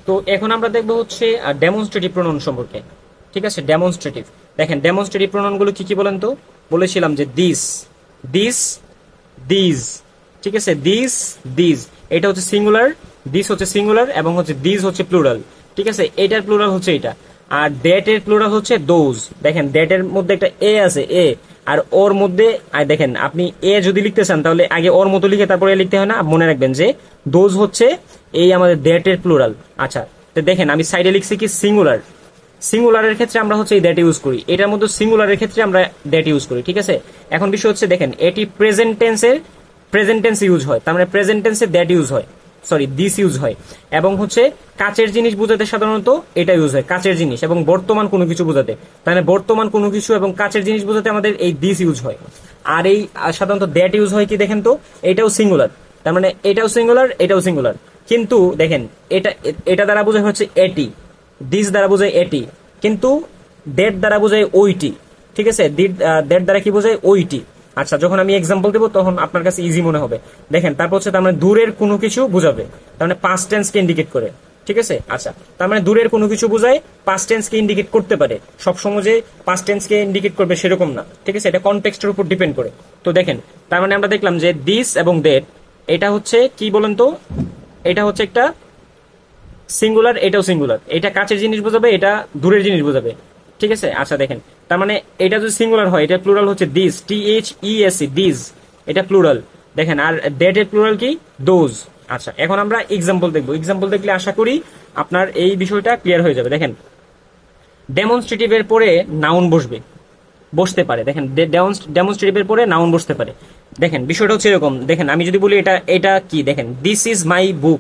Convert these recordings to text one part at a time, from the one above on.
তো এখন আমরা দেখবো হচ্ছে ডেমনস্ট্রেটিভ প্রোনাউন সম্পর্কে। ঠিক আছে, ডেমনস্ট্রেটিভ। দেখেন ডেমনস্ট্রেটিভ প্রোনাউন গুলো কি কি বলেন তো? বলেছিলাম যে দিস, দিস, দিস। ঠিক আছে, দিস, দিস এটা হচ্ছে সিঙ্গুলার, দিস হচ্ছে সিঙ্গুলার এবং হচ্ছে দিস হচ্ছে প্লুরাল। ঠিক আছে, এটার প্লুরাল হচ্ছে এটা। আর দ্যাট এর প্লুরাল হচ্ছে দোজ। দেখেন দ্যাট এর মধ্যে একটা এ আছে, এ, আর ওর মধ্যে দেখেন আপনি এ যদি লিখতে চান তাহলে আগে ওর মতো লিখে তারপরে লিখতে হয় না। মনে রাখবেন যে দোজ হচ্ছে এই আমাদের দ্যাট এর প্লুরাল। আচ্ছা, তো দেখেন আমি সাইডে লিখছি কি সিঙ্গুলার। সিঙ্গুলারের ক্ষেত্রে আমরা হচ্ছে এই দ্যাট ইউজ করি, এটার মধ্যে সিঙ্গুলারের ক্ষেত্রে আমরা দ্যাট ইউজ করি। ঠিক আছে, এখন বিষয় হচ্ছে দেখেন এটি প্রেজেন্ট টেন্সের প্রেজেন্ট টেন্স ইউজ হয়, তার মানে প্রেজেন্ট টেন্সে দ্যাট ইউজ হয়, সরি দিস ইউজ হয়। এবং হচ্ছে কাচের জিনিস বোঝাতে সাধারণত এটা ইউজ হয়, কাচের জিনিস এবং বর্তমান কোনো কিছু বোঝাতে, তাহলে বর্তমান কোনো কিছু এবং কাচের জিনিস বোঝাতে আমাদের এই দিস ইউজ হয়। আর এই সাধারণত দ্যাট ইউজ হয় কি দেখেন তো, এটাও সিঙ্গুলার, তার মানে এটাও সিঙ্গুলার, এটাও সিঙ্গুলার। কিন্তু দেখেন এটা এটা দ্বারা বোঝায় হচ্ছে এটি, দিস দ্বারা বোঝায় এটি, কিন্তু দ্যাট দ্বারা বোঝায় ওইটি। ঠিক আছে, দ্যাট দ্বারা কি বোঝায় ওইটি। আচ্ছা, যখন আমি এক্সাম্পল দেবো তখন আপনার কাছে ইজি মনে হবে। দেখেন তারপর হচ্ছে তার মানে দূরের কোনো কিছু বোঝাবে, তার মানে পাস্ট টেন্স কে ইন্ডিকেট করে। ঠিক আছে, আচ্ছা, তার মানে দূরের কোনো কিছু বোঝায়, পাস্ট টেন্স কে ইন্ডিকেট করতে পারে। সবসময় যে পাস্ট টেন্স কে ইন্ডিকেট করবে সেরকম না। ঠিক আছে, এটা কনটেক্সটের উপর ডিপেন্ড করে। তো দেখেন তার মানে আমরা দেখলাম যে দিস এবং দ্যাট এটা হচ্ছে কি বলেন তো, এটা হচ্ছে একটা সিঙ্গুলার, এটাও সিঙ্গুলার। এটা কাছের জিনিস বোঝাবে, এটা দূরের জিনিস বোঝাবে। ঠিক আছে, আচ্ছা দেখেন তার মানে এটা যদি সিঙ্গুলার হয় এটা প্লুরাল হচ্ছে দিস, THES, দিস, এটা প্লুরাল। দেখেন আর দ্যাট এর প্লুরাল কি, দোজ। আচ্ছা, এখন আমরা এক্সাম্পল দেখবো। এক্সাম্পল দেখলে আশা করি আপনার এই বিষয়টা ক্লিয়ার হয়ে যাবে। দেখেন ডেমনস্ট্রেটিভ এর পরে নাউন বসতে পারে। দেখেন ডেমনস্ট্রেটিভ এর পরে নাউন বসতে পারে। দেখেন বিষয়টা হচ্ছে এরকম। দেখেন আমি যদি বলি এটা এটা কি, দেখেন দিস ইজ মাই বুক,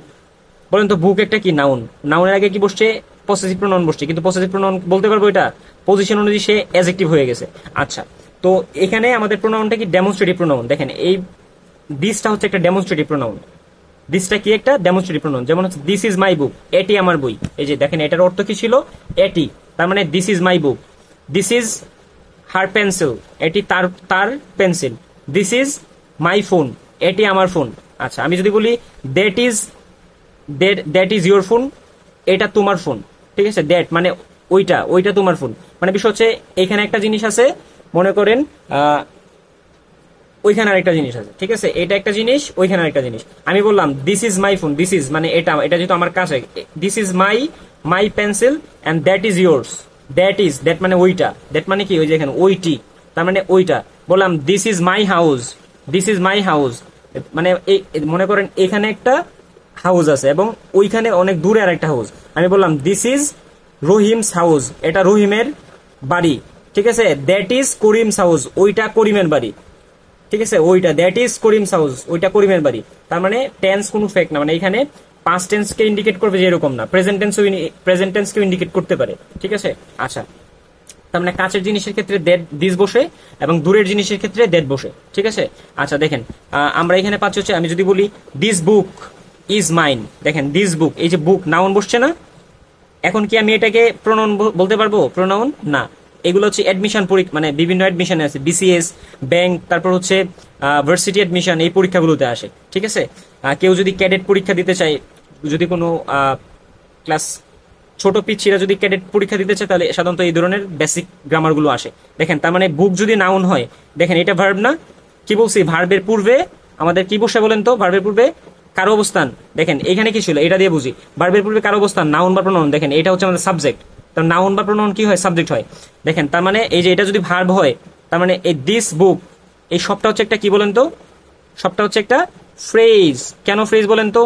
বলেন তো বুক একটা কি, নাউন। নাউনের আগে কি বসছে, পসেসিভ প্রোনাউন বসছে, কিন্তু পসেসিভ প্রোনাউন বলতে পারবো এটা পজিশন অনুযায়ী সে অ্যাডজেক্টিভ হয়ে গেছে। আচ্ছা, তো এখানে আমাদের প্রোনাউনটা কি, ডেমনস্ট্রেটিভ প্রোনাউন। দেখেন এই দিসটা হচ্ছে একটা ডেমনস্ট্রেটিভ প্রোনাউন, দিসটা কি একটা ডেমনস্ট্রেটিভ প্রোনাউন। যেমন হচ্ছে দিস ইজ মাই বুক, এটি আমার বই। এই যে দেখেন এটার অর্থ কি ছিল, এটি, তার মানে this is my book. This is her pencil, এটি তার তার pencil. This is my phone, এটি আমার ফোন। আচ্ছা, আমি যদি বলি that is that is your phone, এটা তোমার ফোন। ঠিক আছে, দ্যাট মানে ওইটা, ওইটা তোমার ফোন। মানে বিষয় হচ্ছে এখানে একটা জিনিস আছে, মনে করেন ওইখানে আরেকটা জিনিস আছে। ঠিক আছে, এটা একটা জিনিস, ওইখানে আরেকটা জিনিস। আমি বললাম this is my phone, this is মানে এটা, এটা যেহেতু আমার কাছে, this is my pencil and that is yours. That মানে ওইটা, দ্যাট মানে কি, ওই যে এখানে ওইটি, তার মানে ওইটা। বললাম this is my house, this is my house, মানে মনে করেন এখানে একটা হাউস আছে এবং ওইখানে অনেক দূরে আর একটা হাউস। আমি বললাম দিস ইজ রহিমস হাউস, এটা রহিমের বাড়ি। ঠিক আছে, দ্যাট ইজ করিমস হাউস, ওইটা করিমের বাড়ি। ঠিক আছে, ওইটা দ্যাট ইজ করিমস হাউস, ওইটা করিমের বাড়ি। তার মানে টেন্স কোনো ফেক না, মানে এখানে পাস্ট টেন্সকে ইন্ডিকেট করবে যে এরকম না, প্রেজেন্ট টেন্সকেও ইন্ডিকেট করতে পারে। ঠিক আছে, আচ্ছা, তার মানে কাছের জিনিসের ক্ষেত্রে দ্যাট দিস বসে এবং দূরের জিনিসের ক্ষেত্রে দ্যাট বসে। ঠিক আছে, আচ্ছা দেখেন আমরা এখানে পাচ্ছি হচ্ছে, আমি যদি বলি দিস বুক ইজ মাইন, দেখেন দিস বুক, এই যে বুক নাউন বসছে না। এখন কি আমি এটাকে প্রোনাউন বলতে পারবো? প্রোনাউন না, এগুলো হচ্ছে অ্যাডমিশন পরীক্ষা, মানে বিভিন্ন অ্যাডমিশনে আছে, BCS, ব্যাংক, তারপর হচ্ছে ভার্সিটি অ্যাডমিশন, এই পরীক্ষাগুলোতে আসে। ঠিক আছে, কেউ যদি ক্যাডেট পরীক্ষা দিতে চায়, যদি কোনো ক্লাস ছোট পিচ্ছিরা যদি ক্যাডেট পরীক্ষা দিতে চায় তাহলে সাধারণত এই ধরনের বেসিক গ্রামারগুলো আসে। দেখেন তার মানে বুক যদি নাউন হয়, দেখেন এটা ভার্ব না, কি বলছি, ভার্বের পূর্বে আমাদের কি বসে বলেন তো, ভার্বের পূর্বে কারো অবস্থান। দেখেন এখানে কি ছিল, এটা দিয়ে বুঝি ভার্বের পূর্বে কারো অবস্থান, নাউন বা প্রোনাউন। দেখেন এটা হচ্ছে আমাদের সাবজেক্ট, তো নাউন বা প্রোনাউন কি হয়, সাবজেক্ট হয়। দেখেন তার মানে এই যে এটা যদি ভার্ব হয়, তার মানে এই দিস বুক, এই সবটা হচ্ছে একটা কি বলেন তো, সবটা হচ্ছে একটা ফ্রেজ। কেন ফ্রেজ বলেন তো,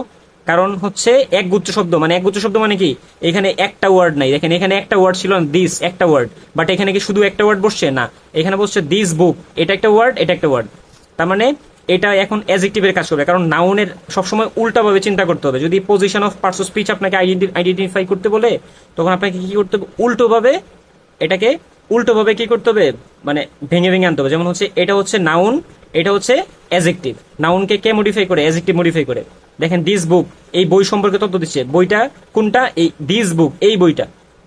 কারণ হচ্ছে একগুচ্ছ শব্দ, মানে একগুচ্ছ শব্দ মানে কি, এখানে একটা ওয়ার্ড নাই। দেখেন এখানে একটা ওয়ার্ড ছিল দিস, একটা ওয়ার্ড, বাট এখানে কি শুধু একটা ওয়ার্ড বসছে না, এখানে বসছে দিস বুক, এটা একটা ওয়ার্ড, এটা একটা ওয়ার্ড। তার মানে এটা এখন অ্যাডজেক্টিভের কাজ করবে, কারণ নাউনের সবসময় উল্টাভাবে চিন্তা করতে হবে। যদি position of parts of speech আপনাকে আইডেন্টিফাই করতে বলে, তখন আপনাকে কি করতে হবে, উল্টোভাবে এটাকে উল্টোভাবে কি করতে হবে, মানে ভেঙে ভেঙে আনতে হবে। যেমন হচ্ছে এটা হচ্ছে নাউন, এটা হচ্ছে অ্যাডজেক্টিভ। নাউনকে কে মডিফাই করে, অ্যাডজেক্টিভ মডিফাই করে। দেখেন দিস বুক, এই বই সম্পর্কে তথ্য দিচ্ছে, বইটা কোনটা, এই দিস বুক, এই বইটা।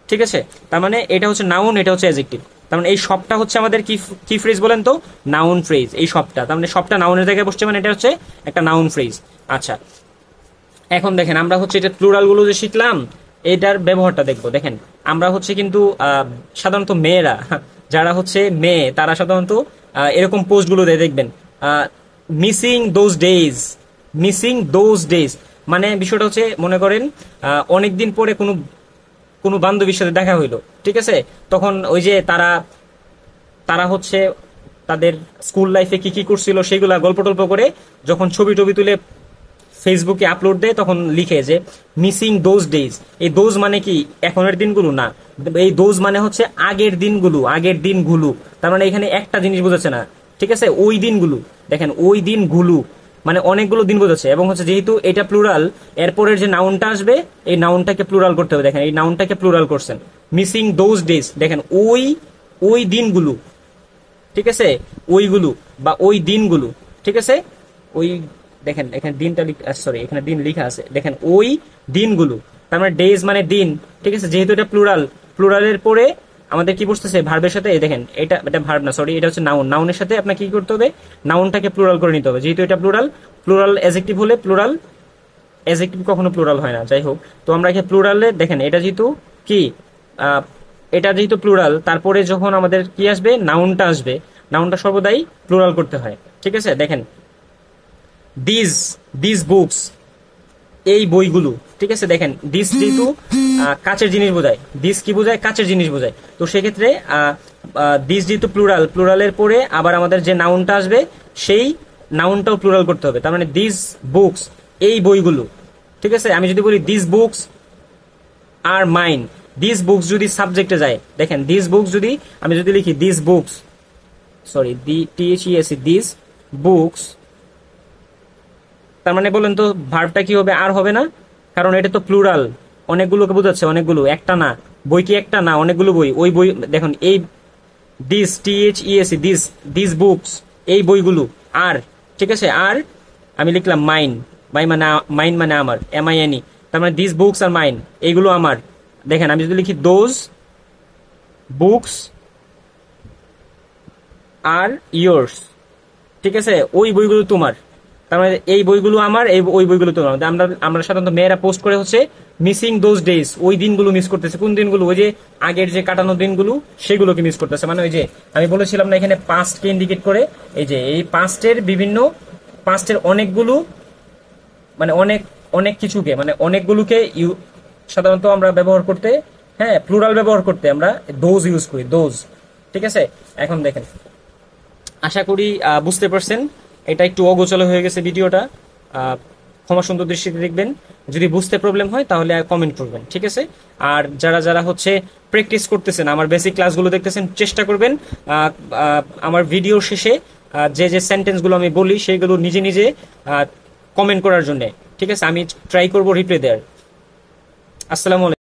ঠিক আছে, তার মানে এটা হচ্ছে নাউন, এটা হচ্ছে অ্যাডজেক্টিভ। তার মানে এই সবটা হচ্ছে আমাদের কি কি ফ্রেজ বলেন তো, নাউন ফ্রেজ। এই সবটা, তার মানে সবটা নাউনের জায়গায় বসছে, মানে এটা হচ্ছে একটা নাউন ফ্রেজ। আচ্ছা, এখন দেখেন আমরা হচ্ছে এটা প্লুরাল গুলো যে শিখলাম, এটার ব্যবহারটা দেখবো। দেখেন আমরা হচ্ছে কিন্তু সাধারণত মেয়েরা যারা হচ্ছে মেয়ে তারা সাধারণত এরকম পোস্টগুলো দিয়ে দেখবেন missing those days, missing those days, মানে বিষয়টা হচ্ছে মনে করেন অনেকদিন পরে কোনো কোনো বান্ধবীর সাথে দেখা হইলো, ঠিক আছে, তখন ওই যে তারা তারা হচ্ছে তাদের স্কুল লাইফে কি কি করছিল সেগুলা গল্প টল্প করে যখন ছবি টবি তুলে ফেসবুকে আপলোড দেয় তখন লিখে যে মিসিং দোজ ডেজ। এই দোজ মানে কি এখনের দিনগুলো না, এই দোজ মানে হচ্ছে আগের দিনগুলো, আগের দিনগুলো। তার মানে এখানে একটা জিনিস বোঝাচ্ছে না, ঠিক আছে, ওই দিনগুলো। দেখেন ওই দিনগুলো মানে অনেকগুলো দিন বোঝাচ্ছে, এবং হচ্ছে যেহেতু এটা প্লুরাল, এরপরের যে নাউনটা আসবে এই নাউনটাকে প্লুরাল করতে হবে। দেখেন এই নাউনটাকে প্লুরাল করছেন, মিসিং দোজ ডেজ। দেখেন ওই ওই দিনগুলো, ঠিক আছে, ওইগুলো বা ওই দিনগুলো, ঠিক আছে, ওই দেখেন এখানে দিনটা সরি এখানে দিন লেখা আছে, দেখেন ওই দিনগুলো। তার মানে ডেজ মানে দিন, ঠিক আছে, যেহেতু এটা প্লুরাল, প্লুরালের পরে আমাদের কি বসতেছে ভার্বের সাথে, দেখেন এটা এটা ভার্ব না, সরি এটা হচ্ছে নাউন, নাউনের সাথে আপনাকে কি করতে হবে, নাউনটাকে প্লুরাল করে নিতে হবে। যেহেতু এটা প্লুরাল, প্লুরাল অ্যাডজেক্টিভ হলে প্লুরাল অ্যাডজেক্টিভ কখনো প্লুরাল হয় না, যাই হোক। তো আমরা এখানে প্লুরালে দেখেন এটা যেহেতু কি এটা যেহেতু প্লুরাল, তারপরে যখন আমাদের কি আসবে, নাউনটা আসবে, নাউনটা সর্বদাই প্লুরাল করতে হয়, ঠিক আছে। দেখেন দিস দিস বুকস, এই বইগুলো, ঠিক আছে। দেখেন দিস যেহেতু কাচের জিনিস বোঝায়, দিস কি বোঝায়, কাচের জিনিস বোঝায়। তো সেক্ষেত্রে দিস যেহেতু প্লুরাল, প্লুরালের পরে আবার আমাদের যে নাউনটা আসবে সেই নাউনটাও প্লুরাল করতে হবে। তার মানে দিস বুকস, এই বইগুলো, ঠিক আছে। আমি যদি বলি this books are mine, this books যদি সাবজেক্টে যায়, দেখেন দিস বুকস যদি আমি যদি লিখি this books, sorry THES, this books, তার মানে বলেন তো ভার্বটা কি হবে, আর হবে না, কারণ এটা তো প্লুরাল, অনেকগুলোকে বোঝাচ্ছে, অনেকগুলো, একটা না। বই কি একটা না, অনেকগুলো বই। ওই বই দেখুন এই this THES, this this books, এই বইগুলো, আর, ঠিক আছে, আর আমি লিখলাম মাইন, মাইন মানে আমার, MINE, তার মানে দিস বুকস আর মাইন, এইগুলো আমার। দেখেন আমি যদি লিখি দোজ বুকস আর ইয়োর্স, ঠিক আছে, ওই বইগুলো তোমার, তার মানে এই বইগুলো আমার, ওই বইগুলো তোমার। আমরা আমরা সাধারণত মেয়েরা পোস্ট করে হচ্ছে মিসিং দোজ ডেজ, ওই দিনগুলো মিস করতেছে। কোন দিনগুলো, ওই যে আগের যে কাটানো দিনগুলো সেগুলোকে মিস করতেছে। মানে ওই যে আমি বলেছিলাম না এখানে পাস্টকে ইন্ডিকেট করে, এই যে এই পাস্টের বিভিন্ন, পাস্টের অনেকগুলো, মানে অনেক অনেক কিছুকে, মানে অনেকগুলোকে সাধারণত আমরা ব্যবহার করতে, হ্যাঁ, প্লুরাল ব্যবহার করতে আমরা দোজ ইউজ করি, দোজ, ঠিক আছে। এখন দেখেন আশা করি বুঝতে পারছেন, এটা একটু অগোছালো হয়ে গেছে ভিডিওটা, ক্ষমা সুন্দর দৃষ্টিতে দেখবেন। যদি বুঝতে প্রবলেম হয় তাহলে কমেন্ট করবেন, ঠিক আছে। আর যারা যারা হচ্ছে প্র্যাকটিস করতেছেন, আমার বেসিক ক্লাসগুলো দেখতেছেন, চেষ্টা করবেন আমার ভিডিও শেষে যে যে সেন্টেন্সগুলো আমি বলি সেইগুলো নিজে নিজে কমেন্ট করার জন্য, ঠিক আছে। আমি ট্রাই করবো রিপ্লাই দেওয়ার। আসসালামু আলাইকুম।